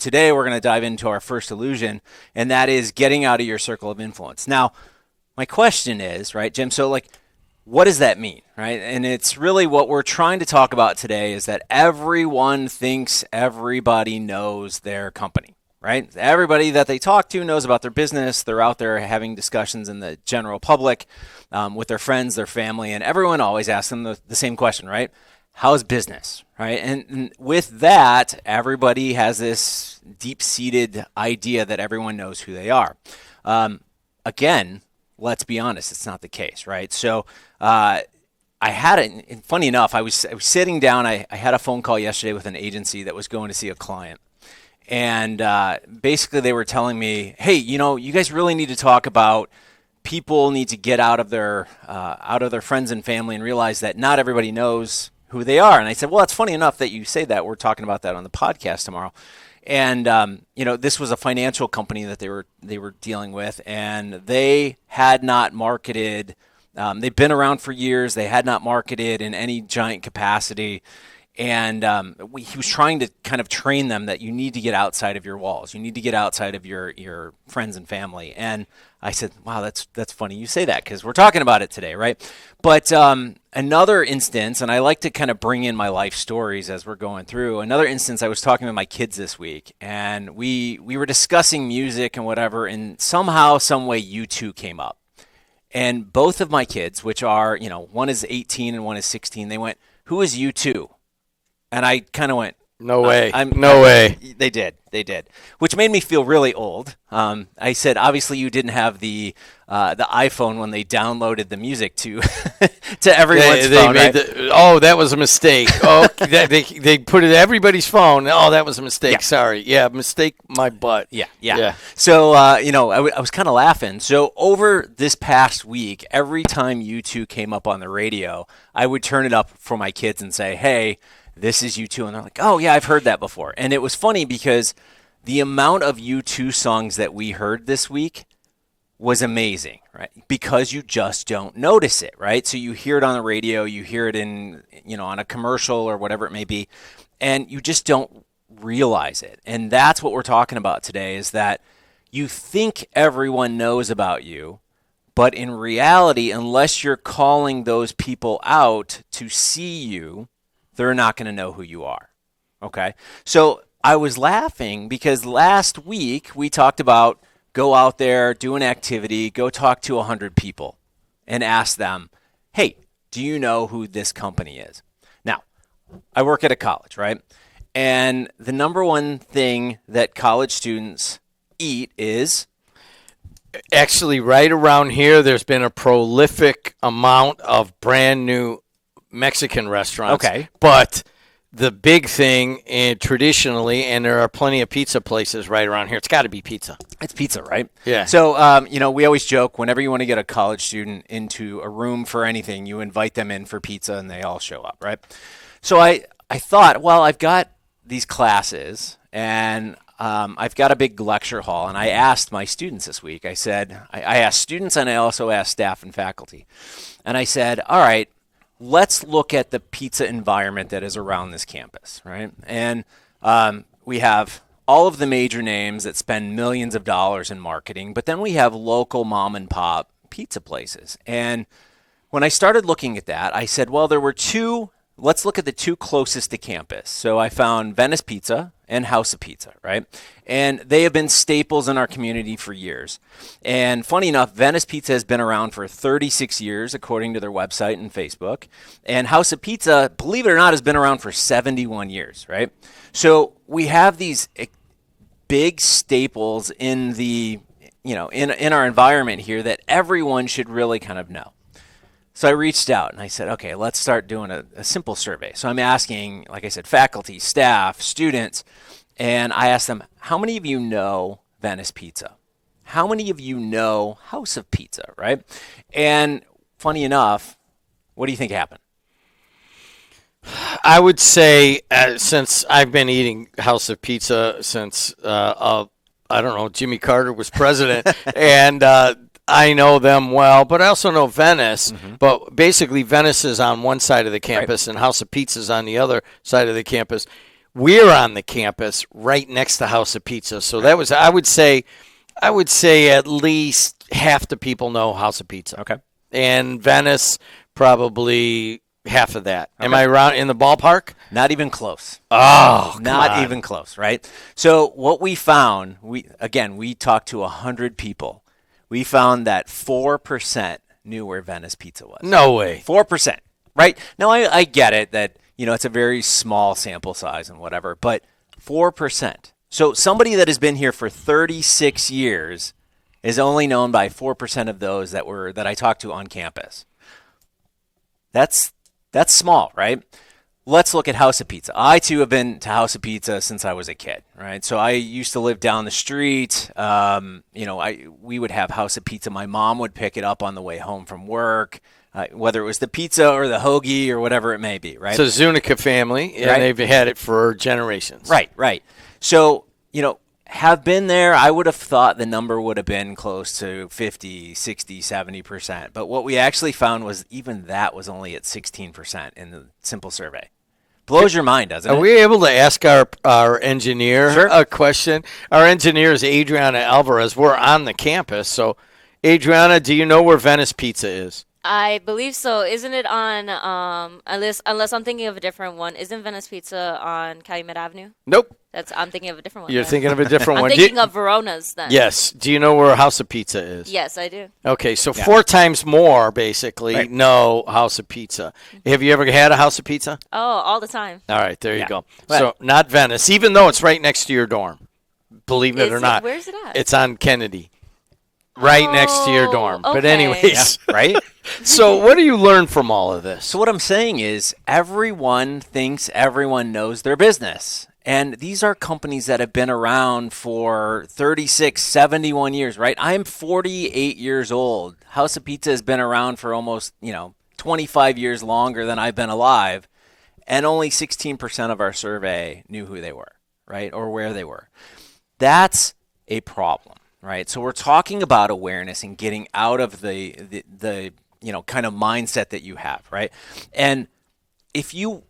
today we're going to dive into our first illusion, and that is getting out of your circle of influence. Now, my question is, right, Jim, so like, what does that mean, right? And it's really what we're trying to talk about today is that everyone thinks everybody knows their company, right? Everybody that they talk to knows about their business. They're out there having discussions in the general public with their friends, their family, and everyone always asks them the same question, right? How's business, right? And with that, everybody has this deep-seated idea that everyone knows who they are. Again, let's be honest, it's not the case, right? So I had it, and funny enough, I was sitting down, I had a phone call yesterday with an agency that was going to see a client. And basically they were telling me, hey, you guys really need to talk about people need to get out of their friends and family and realize that not everybody knows who they are. And I said, well, it's funny enough that you say that. We're talking about that on the podcast tomorrow. And this was a financial company that they were dealing with, and they had not marketed. They've been around for years. They had not marketed in any giant capacity. And he was trying to kind of train them that you need to get outside of your walls. You need to get outside of your friends and family. And I said, wow, that's funny you say that because we're talking about it today, right? But another instance, and I like to kind of bring in my life stories as we're going through. Another instance, I was talking with my kids this week, and we were discussing music and whatever, and somehow, some way, U2 came up. And both of my kids, which are, one is 18 and one is 16, they went, who is U2? And I kind of went, no way. No way. They did, which made me feel really old. I said, obviously, you didn't have the iPhone when they downloaded the music to to everyone's phone. Right? That was a mistake. They put it in everybody's phone. Oh, that was a mistake. Yeah. Sorry. Yeah, mistake my butt. Yeah. So, I was kind of laughing. So over this past week, every time U2 came up on the radio, I would turn it up for my kids and say, hey, this is U2. And they're like, oh, yeah, I've heard that before. And it was funny because the amount of U2 songs that we heard this week was amazing, right? Because you just don't notice it, right? So you hear it on the radio, you hear it in, on a commercial or whatever it may be, and you just don't realize it. And that's what we're talking about today is that you think everyone knows about you, but in reality, unless you're calling those people out to see you, they're not going to know who you are, okay? So I was laughing because last week we talked about go out there, do an activity, go talk to 100 people and ask them, hey, do you know who this company is? Now, I work at a college, right? And the number one thing that college students eat is? Actually, right around here, there's been a prolific amount of brand new Mexican restaurants. Okay. But the big thing traditionally, and there are plenty of pizza places right around here, it's got to be pizza. It's pizza, right? Yeah. So, we always joke whenever you want to get a college student into a room for anything, you invite them in for pizza and they all show up, right? So I thought, well, I've got these classes and I've got a big lecture hall, and I asked my students this week, I said, I asked students and I also asked staff and faculty. And I said, all right, let's look at the pizza environment that is around this campus, right? And we have all of the major names that spend millions of dollars in marketing, but then we have local mom and pop pizza places. And when I started looking at that, I said, well, there were let's look at the two closest to campus. So I found Venice Pizza and House of Pizza, right? And they have been staples in our community for years. And funny enough, Venice Pizza has been around for 36 years, according to their website and Facebook. And House of Pizza, believe it or not, has been around for 71 years, right? So we have these big staples in the, in our environment here that everyone should really kind of know. So I reached out and I said, okay, let's start doing a simple survey. So I'm asking, like I said, faculty, staff, students, and I asked them, how many of you know Venice Pizza? How many of you know House of Pizza, right? And funny enough, what do you think happened? I would say since I've been eating House of Pizza since, Jimmy Carter was president, and I know them well, but I also know Venice. Mm-hmm. But basically, Venice is on one side of the campus, right, and House of Pizza is on the other side of the campus. we're on the campus right next to House of Pizza. So that was, I would say at least half the people know House of Pizza. Okay. And Venice, probably half of that. Okay. Am I around in the ballpark? Not even close. Oh, Not even close, right? So what we found, we talked to 100 people. We found that 4% knew where Venice Pizza was. No way. 4%, right? Now, I get it that, it's a very small sample size and whatever, but 4%. So somebody that has been here for 36 years is only known by 4% of those that I talked to on campus. That's small, right? Let's look at House of Pizza. I, too, have been to House of Pizza since I was a kid, right? So I used to live down the street. We would have House of Pizza. My mom would pick it up on the way home from work, whether it was the pizza or the hoagie or whatever it may be, right? It's a Zunica family, and right? They've had it for generations. Right. So, have been there, I would have thought the number would have been close to 50, 60, 70%. But what we actually found was even that was only at 16% in the simple survey. Blows your mind, doesn't it? Are we able to ask our engineer a question? Our engineer is Adriana Alvarez. We're on the campus. So, Adriana, do you know where Venice Pizza is? I believe so. Isn't it on, unless I'm thinking of a different one, isn't Venice Pizza on Calumet Avenue? Nope. I'm thinking of a different one. You're then. thinking of a different one. I'm thinking of Verona's then. Yes. Do you know where House of Pizza is? Yes, I do. Okay, so 4 times more, basically, know House of Pizza. Have you ever had a House of Pizza? Oh, all the time. All right, there you go. Well, so not Venice, even though it's right next to your dorm. Believe it Is or it? not. Where's it at? It's on Kennedy. Right next to your Oh, dorm. But okay. anyways, right? so what do you learn from all of this? So what I'm saying is everyone thinks everyone knows their business. And these are companies that have been around for 36, 71 years, right? I'm 48 years old. House of Pizza has been around for almost, 25 years longer than I've been alive. And only 16% of our survey knew who they were, right? Or where they were. That's a problem, right? So we're talking about awareness and getting out of the kind of mindset that you have, right? And if you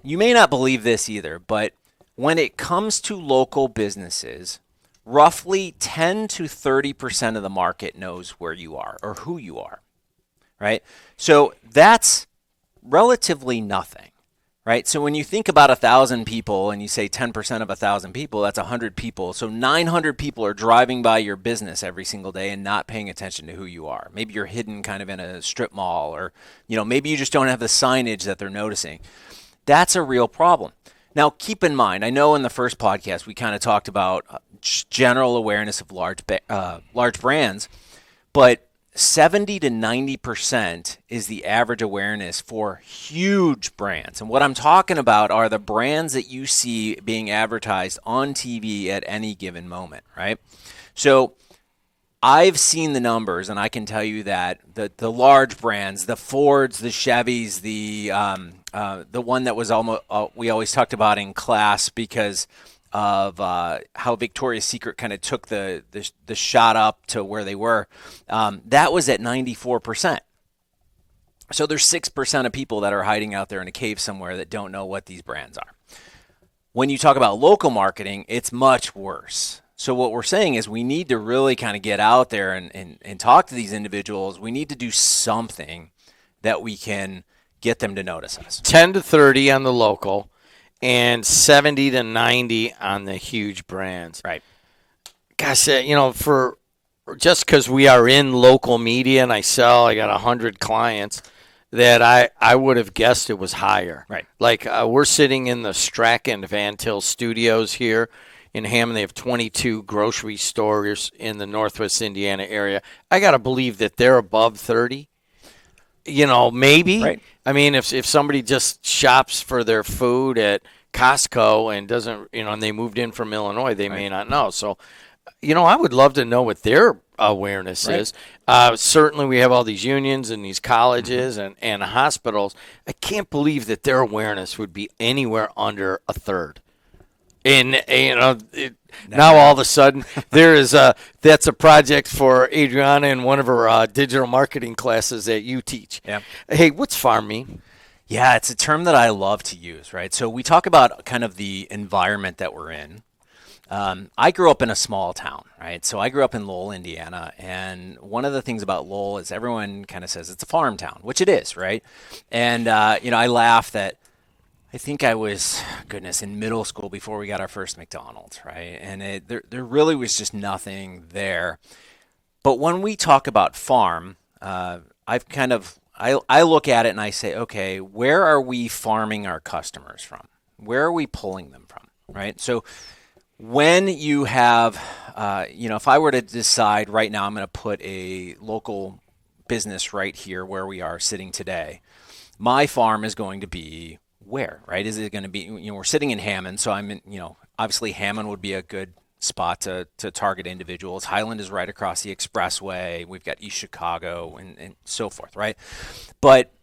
may not believe this either, but when it comes to local businesses, roughly 10 to 30% of the market knows where you are or who you are, right? So that's relatively nothing, right? So when you think about 1,000 people and you say 10% of 1,000 people, that's 100 people. So 900 people are driving by your business every single day and not paying attention to who you are. Maybe you're hidden kind of in a strip mall or, maybe you just don't have the signage that they're noticing. That's a real problem. Now, keep in mind, I know in the first podcast we kind of talked about general awareness of large brands, but 70 to 90% is the average awareness for huge brands. And what I'm talking about are the brands that you see being advertised on TV at any given moment, right? So I've seen the numbers, and I can tell you that the large brands, the Fords, the Chevys, the one that was almost we always talked about in class because of how Victoria's Secret kind of took the shot up to where they were, that was at 94%. So there's 6% of people that are hiding out there in a cave somewhere that don't know what these brands are. When you talk about local marketing, it's much worse. So what we're saying is we need to really kind of get out there and talk to these individuals. We need to do something that we can get them to notice us. 10 to 30 on the local and 70 to 90 on the huge brands. Right. Gosh, for just because we are in local media and I got 100 clients, that I would have guessed it was higher. Right. Like we're sitting in the Strachan Van Til studios here in Hammond. They have 22 grocery stores in the Northwest Indiana area. I got to believe that they're above 30. Maybe. Right. I mean, if somebody just shops for their food at Costco and doesn't, and they moved in from Illinois, they may not know. So, I would love to know what their awareness is. Certainly we have all these unions and these colleges and hospitals. I can't believe that their awareness would be anywhere under a third. And now all of a sudden that's a project for Adriana in one of her digital marketing classes that you teach. Yeah. Hey, what's farm mean? Yeah, it's a term that I love to use, right? So we talk about kind of the environment that we're in. I grew up in a small town, right? So I grew up in Lowell, Indiana, and one of the things about Lowell is everyone kind of says it's a farm town, which it is, right? And I laugh that I think I was, goodness, in middle school before we got our first McDonald's, right? And there really was just nothing there. But when we talk about farm, I look at it and I say, okay, where are we farming our customers from? Where are we pulling them from, right? So when you have, if I were to decide right now, I'm going to put a local business right here where we are sitting today. My farm is going to be where, right? Is it going to be, we're sitting in Hammond, so I'm in, obviously Hammond would be a good spot to target individuals. Highland is right across the expressway. We've got East Chicago and so forth, right? But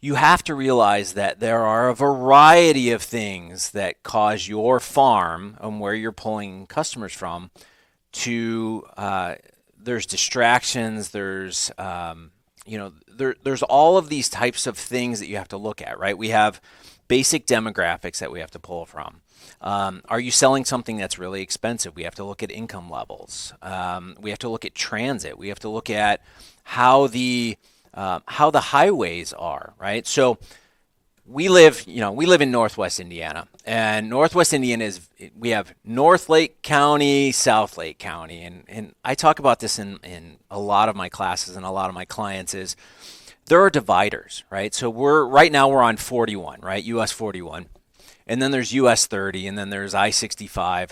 you have to realize that there are a variety of things that cause your farm and where you're pulling customers from to there's distractions, there's there's all of these types of things that you have to look at, right? We have basic demographics that we have to pull from. Are you selling something that's really expensive? We have to look at income levels. We have to look at transit. We have to look at how the highways are, right? So we live in Northwest Indiana, and Northwest Indiana we have North Lake County, South Lake County, and I talk about this in a lot of my classes and a lot of my clients is there are dividers, right? So right now we're on 41, right? US 41. And then there's US 30, and then there's I-65.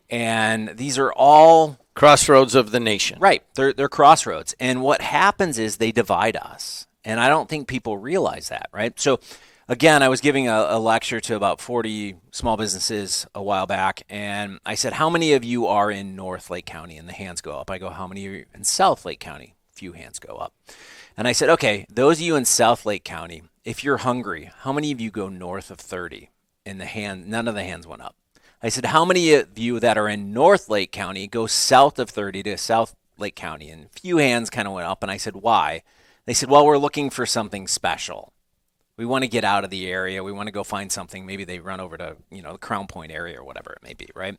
And these are all crossroads of the nation. Right. They're crossroads. And what happens is they divide us. And I don't think people realize that, right? So again, I was giving a lecture to about 40 small businesses a while back, and I said, how many of you are in North Lake County? And the hands go up. I go, how many are in South Lake County? Few hands go up. And I said, okay, those of you in South Lake County, if you're hungry, how many of you go north of 30? And none of the hands went up. I said, how many of you that are in North Lake County go south of 30 to South Lake County? And a few hands kind of went up, and I said, why? They said, well, we're looking for something special. We want to get out of the area. We want to go find something. Maybe they run over to, the Crown Point area or whatever it may be, right?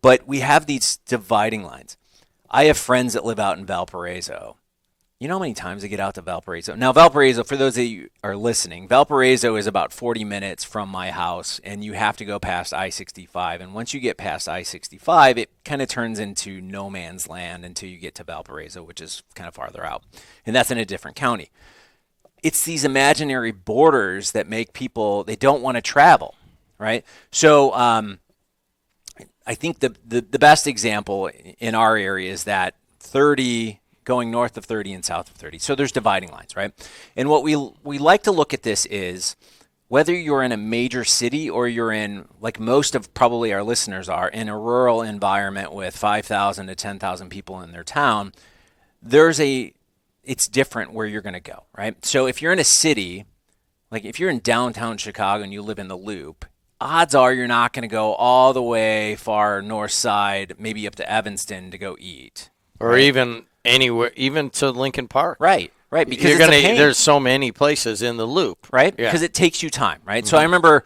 But we have these dividing lines. I have friends that live out in Valparaiso. You know how many times I get out to Valparaiso? Now, Valparaiso, for those of you who are listening, Valparaiso is about 40 minutes from my house, and you have to go past I-65. And once you get past I-65, it kind of turns into no man's land until you get to Valparaiso, which is kind of farther out. And that's in a different county. It's these imaginary borders that make people, they don't want to travel, right? So I think the best example in our area is that 30 going north of 30 and south of 30. So there's dividing lines, right? And what we like to look at this is whether you're in a major city or you're in, like most of probably our listeners are, in a rural environment with 5,000 to 10,000 people in their town, it's different where you're going to go, right? So if you're in a city, like if you're in downtown Chicago and you live in the Loop, odds are you're not going to go all the way far north side, maybe up to Evanston to go eat. Or right? Even anywhere, even to Lincoln Park. Right, because it's a pain. There's so many places in the Loop. Right, yeah. Because it takes you time, right? Mm-hmm. So I remember,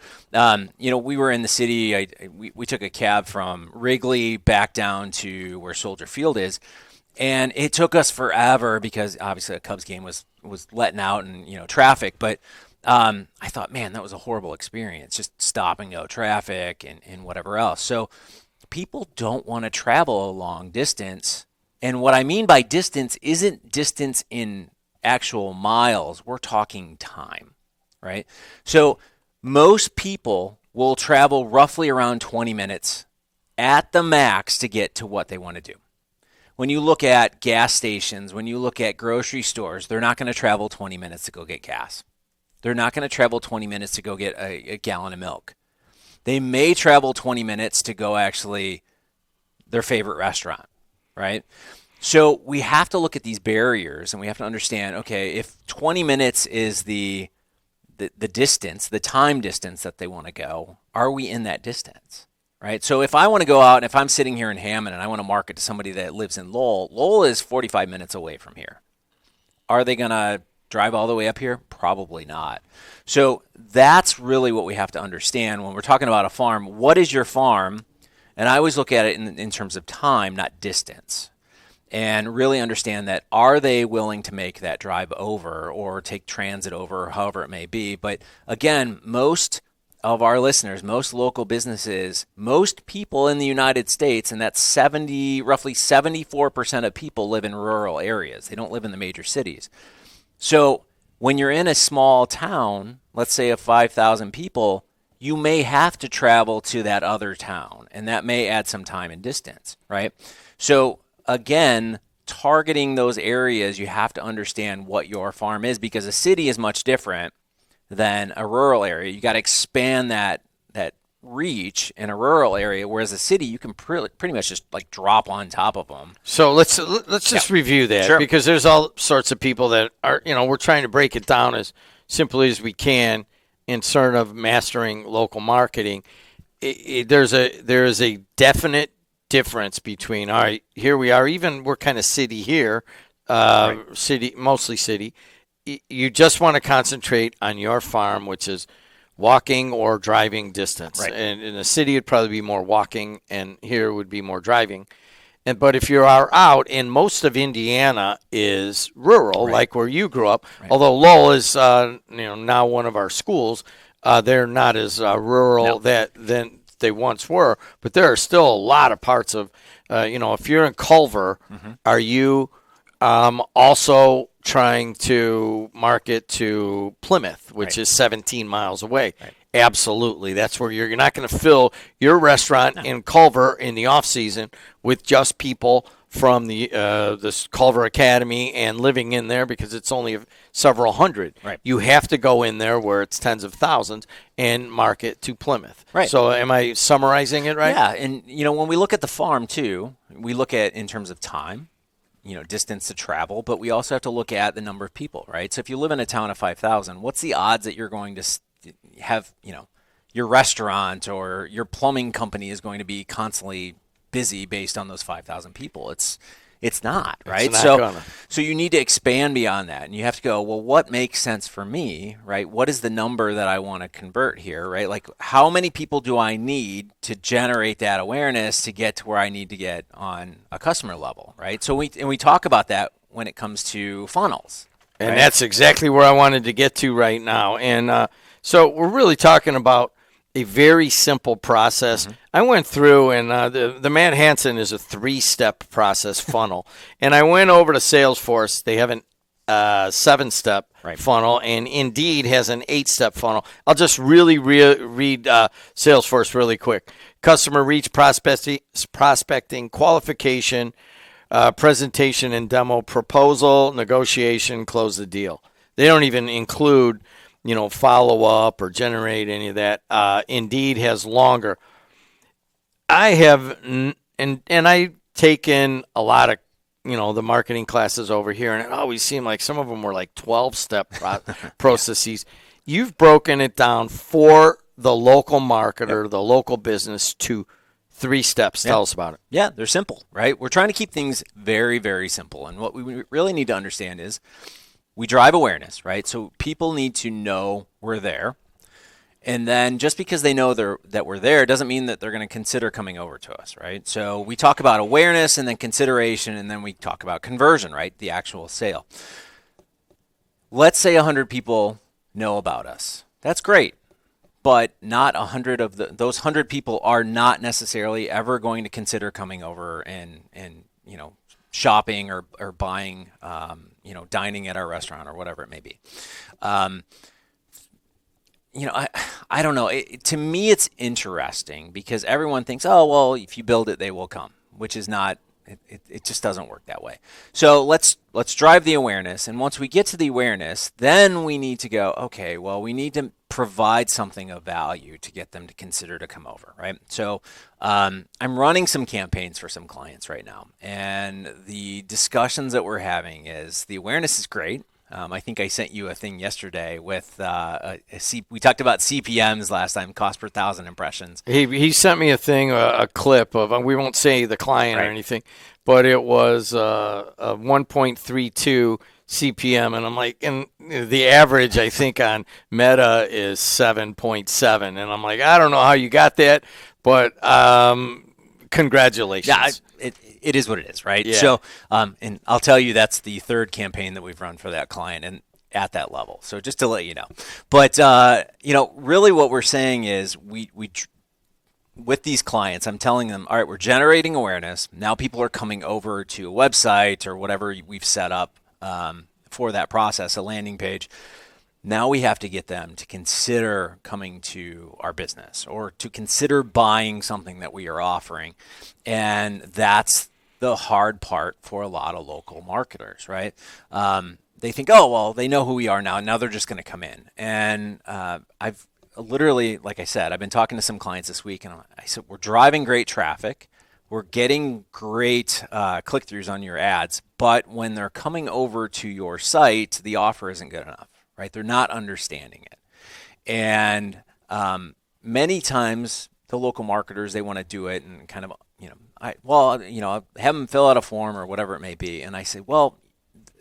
we were in the city. We took a cab from Wrigley back down to where Soldier Field is, and it took us forever because obviously a Cubs game was letting out and traffic. But I thought, man, that was a horrible experience, just stop and go traffic and whatever else. So people don't want to travel a long distance. And what I mean by distance isn't distance in actual miles. We're talking time, right? So most people will travel roughly around 20 minutes at the max to get to what they want to do. When you look at gas stations, when you look at grocery stores, they're not going to travel 20 minutes to go get gas. They're not going to travel 20 minutes to go get a gallon of milk. They may travel 20 minutes to go actually their favorite restaurant. Right? So we have to look at these barriers and we have to understand, okay, if 20 minutes is the distance, the time distance that they want to go, are we in that distance? Right? So if I want to go out and if I'm sitting here in Hammond and I want to market to somebody that lives in Lowell, Lowell is 45 minutes away from here. Are they going to drive all the way up here? Probably not. So that's really what we have to understand when we're talking about a farm. What is your farm? And I always look at it in terms of time, not distance, and really understand that are they willing to make that drive over or take transit over, or however it may be. But again, most of our listeners, most local businesses, most people in the United States, and that's roughly 74% of people live in rural areas. They don't live in the major cities. So when you're in a small town, let's say of 5,000 people, you may have to travel to that other town, and that may add some time and distance, right? So again, targeting those areas, you have to understand what your farm is, because a city is much different than a rural area. You got to expand that reach in a rural area, whereas a city you can pretty much just like drop on top of them. So let's just review that, Sure. because there's all sorts of people that are, we're trying to break it down as simply as we can in sort of mastering local marketing. There is a definite difference between, all right, here we are, even we're kind of city here, Right. city, mostly city. You just want to concentrate on your farm, which is walking or driving distance. Right. And in the city, it'd probably be more walking, and here would be more driving. But if you are out, and most of Indiana is rural, Right. like where you grew up, Right. although Lowell is now one of our schools, they're not as rural than they once were. But there are still a lot of parts of, if you're in Culver, are you also trying to market to Plymouth, which is 17 miles away? Right. Absolutely. That's where you're not going to fill your restaurant in Culver in the off season with just people from this Culver Academy and living in there, because it's only several hundred. Right. You have to go in there where it's tens of thousands and market to Plymouth. Right. So am I summarizing it right? Yeah, and when we look at the farm too, we look at in terms of time, distance to travel, but we also have to look at the number of people, right? So if you live in a town of 5,000, what's the odds that you're going to have, your restaurant or your plumbing company is going to be constantly busy based on those 5,000 people? It's not, right? It's not gonna. So you need to expand beyond that, and you have to go, well, what makes sense for me, right? What is the number that I want to convert here, right? Like, how many people do I need to generate that awareness to get to where I need to get on a customer level, right? So we talk about that when it comes to funnels. And right? that's exactly where I wanted to get to right now. And so we're really talking about a very simple process. I went through, and the Matt Hansen is a 3-step process funnel. And I went over to Salesforce. They have an 7-step funnel, and Indeed has an 8-step funnel. I'll just really read Salesforce really quick. Customer reach, prospecting, qualification, presentation and demo, proposal, negotiation, close the deal. They don't even include follow up or generate any of that. Indeed has longer. I have, and I've taken a lot of, the marketing classes over here, and it always seemed like some of them were like 12-step processes. You've broken it down for the local marketer, the local business, to 3 steps. Tell us about it. Yeah, they're simple, right? We're trying to keep things very, very simple. And what we really need to understand is we drive awareness, right? So people need to know we're there. And then just because they know that we're there doesn't mean that they're going to consider coming over to us, right? So we talk about awareness and then consideration, and then we talk about conversion, right? The actual sale. Let's say 100 people know about us. That's great. But not 100 of those 100 people are not necessarily ever going to consider coming over and shopping or buying, dining at our restaurant or whatever it may be. I don't know. To me, it's interesting because everyone thinks, oh, well, if you build it, they will come, which is not. It just doesn't work that way. So let's drive the awareness, and once we get to the awareness, then we need to go, okay, well, we need to provide something of value to get them to consider to come over, right? So I'm running some campaigns for some clients right now, and the discussions that we're having is the awareness is great. I think I sent you a thing yesterday with we talked about CPMs last time, cost per 1,000 impressions. He sent me a thing, a clip of, we won't say the client or anything, but it was a 1.32 CPM, and I'm like, and the average I think on Meta is 7.7, and I'm like, I don't know how you got that, but congratulations. Yeah, it is what it is, right? Yeah. So, and I'll tell you, that's the third campaign that we've run for that client, and at that level. So just to let you know, but really, what we're saying is with these clients, I'm telling them, all right, we're generating awareness. Now people are coming over to a website or whatever we've set up for that process, a landing page. Now we have to get them to consider coming to our business or to consider buying something that we are offering. And that's the hard part for a lot of local marketers, right? They think, oh, well, they know who we are now. Now they're just going to come in. And I've literally, like I said, I've been talking to some clients this week, and I said, we're driving great traffic. We're getting great click-throughs on your ads. But when they're coming over to your site, the offer isn't good enough. Right? They're not understanding it. And many times the local marketers, they want to do it and kind of, have them fill out a form or whatever it may be. And I say, well,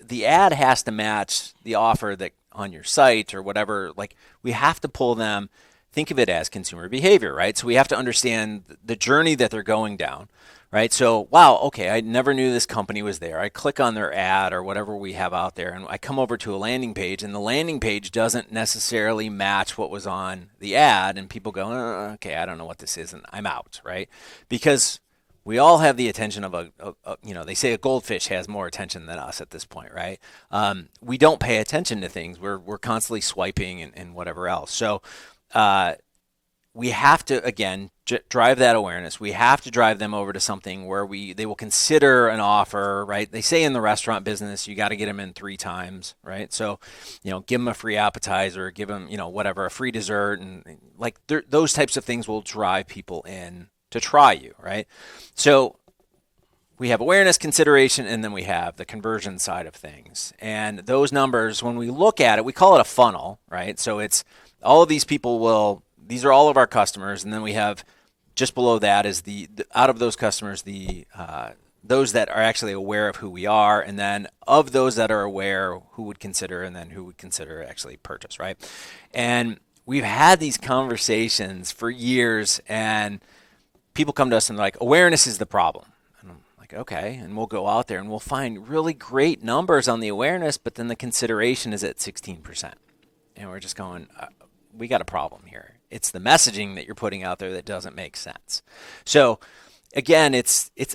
the ad has to match the offer that on your site or whatever. Like, we have to pull them, think of it as consumer behavior, right? So we have to understand the journey that they're going down. Right. So, wow, okay, I never knew this company was there. I click on their ad or whatever we have out there, and I come over to a landing page, and the landing page doesn't necessarily match what was on the ad. And people go, okay, I don't know what this is, and I'm out. Right. Because we all have the attention of they say a goldfish has more attention than us at this point. Right. We don't pay attention to things. We're constantly swiping and whatever else. So, we have to, again, drive that awareness. We have to drive them over to something where they will consider an offer, right? They say in the restaurant business, you got to get them in 3 times, right? So, give them a free appetizer, give them, whatever, a free dessert, and like those types of things will drive people in to try you, right? So we have awareness, consideration, and then we have the conversion side of things. And those numbers, when we look at it, we call it a funnel, right? So it's all of these people these are all of our customers, and then we have just below that is the out of those customers, those that are actually aware of who we are, and then of those that are aware, who would consider, and then who would consider actually purchase, right? And we've had these conversations for years, and people come to us and they're like, awareness is the problem. And I'm like, okay, and we'll go out there and we'll find really great numbers on the awareness, but then the consideration is at 16%. And we're just going, we got a problem here. It's the messaging that you're putting out there that doesn't make sense. So again,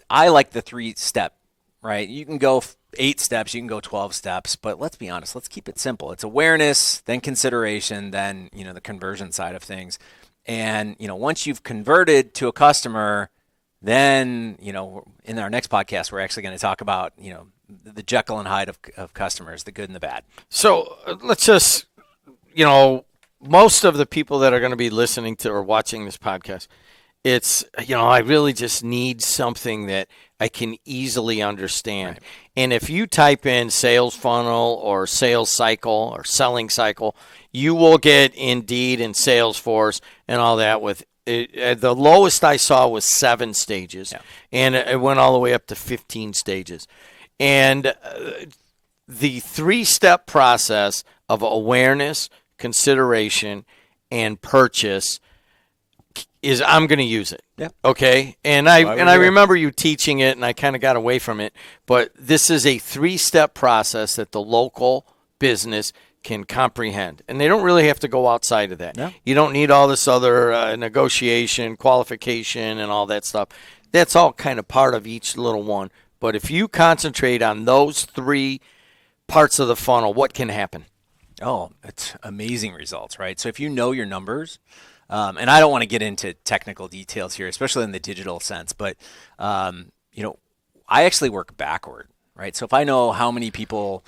I like the 3-step, right? You can go 8 steps, you can go 12 steps, but let's be honest, let's keep it simple. It's awareness, then consideration, then, the conversion side of things. And, once you've converted to a customer, then, in our next podcast, we're actually going to talk about, the Jekyll and Hyde of customers, the good and the bad. So let's just, most of the people that are going to be listening to or watching this podcast, it's, I really just need something that I can easily understand. Right. And if you type in sales funnel or sales cycle or selling cycle, you will get Indeed and Salesforce and all that with it. The lowest I saw was 7 stages, and it went all the way up to 15 stages. And the 3-step process of awareness, consideration, and purchase is I'm going to use it. Yeah. Okay. And I remember you teaching it, and I kind of got away from it. But this is a 3-step process that the local business can comprehend, and they don't really have to go outside of that. No. You don't need all this other negotiation, qualification, and all that stuff. That's all kind of part of each little one. But if you concentrate on those 3 parts of the funnel, what can happen? Oh, it's amazing results, right? So if you know your numbers, and I don't want to get into technical details here, especially in the digital sense, but, I actually work backward, right? So if I know how many people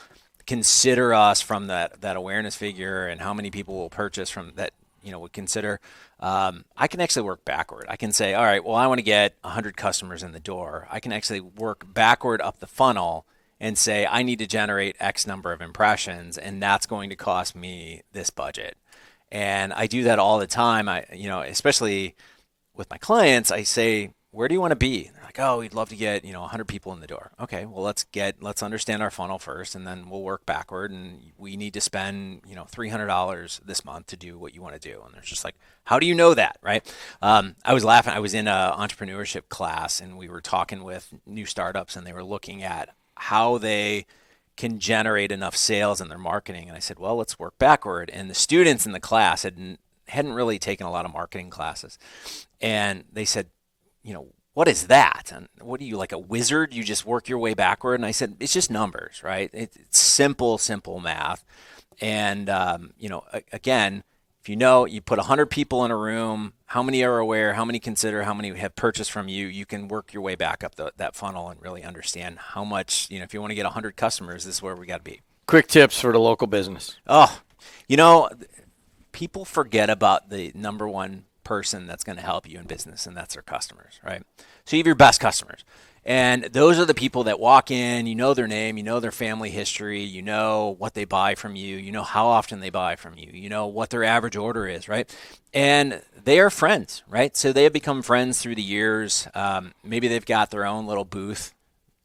consider us from that awareness figure and how many people will purchase from that, would consider, I can actually work backward. I can say, all right, well, I want to get 100 customers in the door. I can actually work backward up the funnel and say, I need to generate X number of impressions, and that's going to cost me this budget. And I do that all the time. Especially with my clients, I say, where do you want to be? And they're like, oh, we'd love to get, 100 people in the door. Okay, well, let's understand our funnel first, and then we'll work backward. And we need to spend, $300 this month to do what you want to do. And they're just like, how do you know that, right? I was laughing. I was in a entrepreneurship class, and we were talking with new startups, and they were looking at how they can generate enough sales in their marketing. And I said, well, let's work backward. And the students in the class hadn't really taken a lot of marketing classes. And they said, what is that? And what are you, like a wizard? You just work your way backward? And I said, it's just numbers, right? It's simple math. And, again, if you put 100 people in a room, how many are aware, how many consider, how many have purchased from you, you can work your way back up that funnel and really understand how much, if you want to get 100 customers, this is where we got to be. Quick tips for the local business. Oh, people forget about the number one person that's going to help you in business, and that's their customers, right? So you have your best customers. And those are the people that walk in, their name, their family history, what they buy from you, how often they buy from you, what their average order is, right? And they are friends, right? So they have become friends through the years. Maybe they've got their own little booth.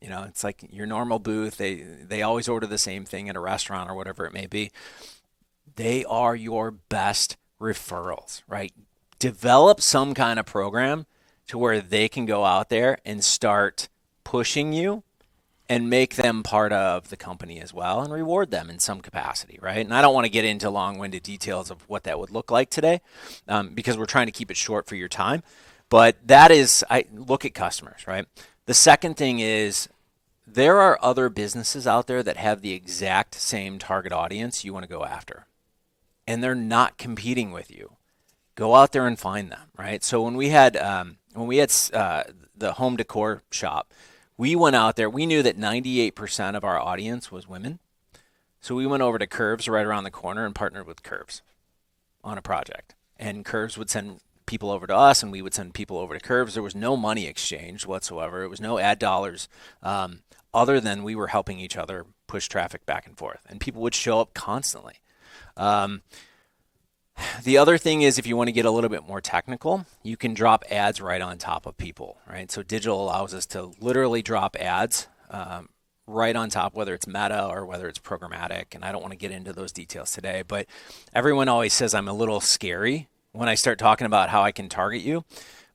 It's like your normal booth. They always order the same thing at a restaurant or whatever it may be. They are your best referrals, right? Develop some kind of program to where they can go out there and start pushing you and make them part of the company as well and reward them in some capacity, right? And I don't want to get into long-winded details of what that would look like today because we're trying to keep it short for your time. But I look at customers, right? The second thing is there are other businesses out there that have the exact same target audience you want to go after, and they're not competing with you. Go out there and find them, right? So when we had the home decor shop, we went out there. We knew that 98% of our audience was women. So we went over to Curves right around the corner and partnered with Curves on a project. And Curves would send people over to us, and we would send people over to Curves. There was no money exchange whatsoever. It was no ad dollars other than we were helping each other push traffic back and forth. And people would show up constantly. The other thing is if you want to get a little bit more technical, you can drop ads right on top of people, right? So digital allows us to literally drop ads right on top, whether it's Meta or whether it's programmatic. And I don't want to get into those details today, but everyone always says I'm a little scary when I start talking about how I can target you.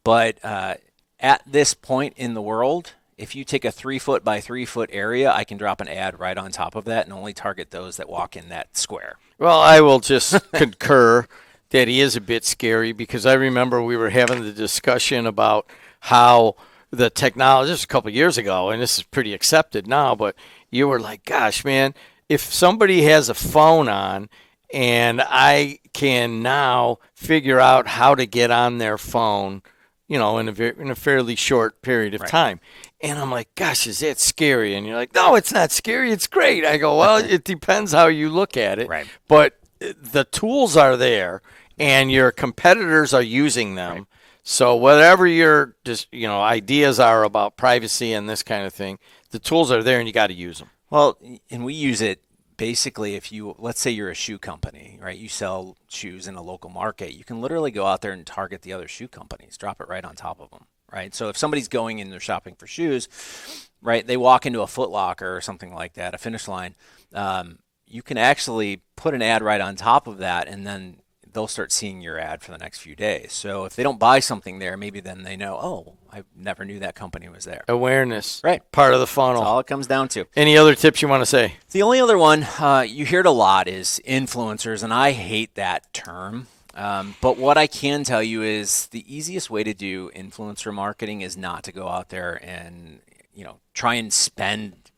But at this point in the world, if you take a 3-foot by 3-foot area, I can drop an ad right on top of that and only target those that walk in that square. Well, I will just concur that he is a bit scary because I remember we were having the discussion about how the technology, just a couple of years ago, and this is pretty accepted now, but you were like, gosh, man, if somebody has a phone on and I can now figure out how to get on their phone, in a fairly short period of time. And I'm like, gosh, is that scary? And you're like, no, it's not scary. It's great. I go, well, it depends how you look at it. Right. But the tools are there, and your competitors are using them. Right. So whatever your ideas are about privacy and this kind of thing, the tools are there, and you got to use them. Well, and we use it basically let's say you're a shoe company, right? You sell shoes in a local market. You can literally go out there and target the other shoe companies, drop it right on top of them. Right. So if somebody's going and they're shopping for shoes, right, they walk into a Foot Locker or something like that, a Finish Line, you can actually put an ad right on top of that, and then they'll start seeing your ad for the next few days. So if they don't buy something there, maybe then they know, oh, I never knew that company was there. Awareness. Right. Part of the funnel. That's all it comes down to. Any other tips you want to say? The only other one, you hear it a lot, is influencers, and I hate that term. But what I can tell you is the easiest way to do influencer marketing is not to go out there and, try and spend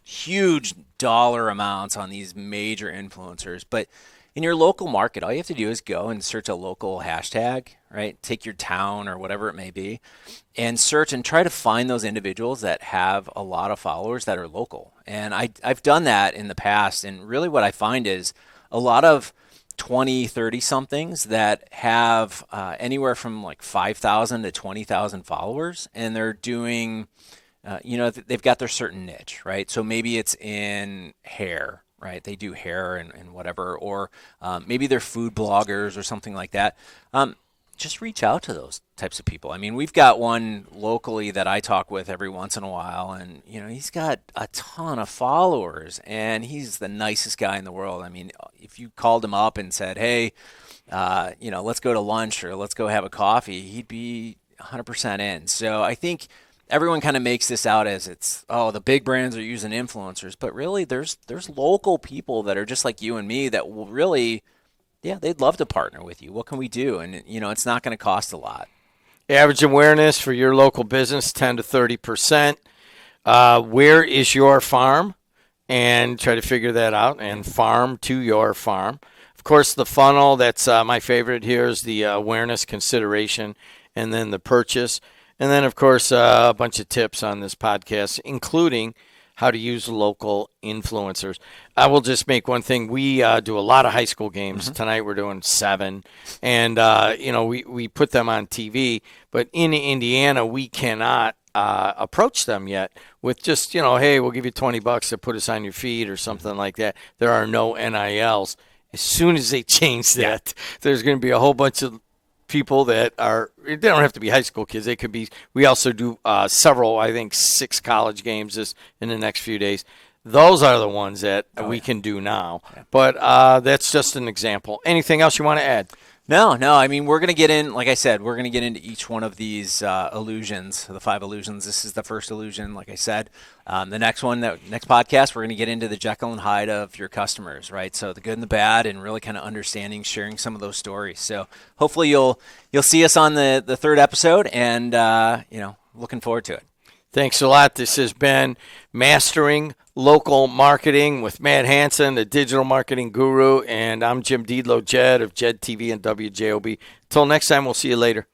huge dollar amounts on these major influencers. But in your local market, all you have to do is go and search a local hashtag, right? Take your town or whatever it may be and search and try to find those individuals that have a lot of followers that are local. And I've done that in the past. And really what I find is a lot of 20, 30 somethings that have anywhere from like 5,000 to 20,000 followers, and they're doing, they've got their certain niche, right? So maybe it's in hair, right? They do hair and whatever, or maybe they're food bloggers or something like that. just reach out to those types of people. I mean, we've got one locally that I talk with every once in a while, and he's got a ton of followers, and he's the nicest guy in the world. I mean, if you called him up and said, "Hey, let's go to lunch or let's go have a coffee," he'd be 100% in. So I think everyone kind of makes this out as the big brands are using influencers, but really there's local people that are just like you and me that will really, yeah, they'd love to partner with you. What can we do? And it's not going to cost a lot. Average awareness for your local business, 10 to 30%. Where is your farm? And try to figure that out and farm to your farm. Of course, the funnel, that's my favorite here, is the awareness, consideration, and then the purchase. And then, of course, a bunch of tips on this podcast, including how to use local influencers. I will just make one thing. We do a lot of high school games. Tonight we're doing 7. And, we put them on TV. But in Indiana, we cannot approach them yet with just, hey, we'll give you $20 to put us on your feed or something like that. There are no NILs. As soon as they change that, there's going to be a whole bunch of people that they don't have to be high school kids. They could be, we also do several, I think 6 college games in the next few days. Those are the ones that we can do now. Yeah. But that's just an example. Anything else you want to add? No. I mean, we're going to get in, like I said, we're going to get into each one of these illusions, the 5 illusions. This is the first illusion, like I said. The next podcast, we're going to get into the Jekyll and Hyde of your customers, right? So the good and the bad, and really kind of understanding, sharing some of those stories. So hopefully you'll see us on the 3rd episode, and looking forward to it. Thanks a lot. This has been Mastering Local Marketing with Matt Hansen, the digital marketing guru, and I'm Jim Diedlow, Jed of Jed TV and WJOB. Until next time, we'll see you later.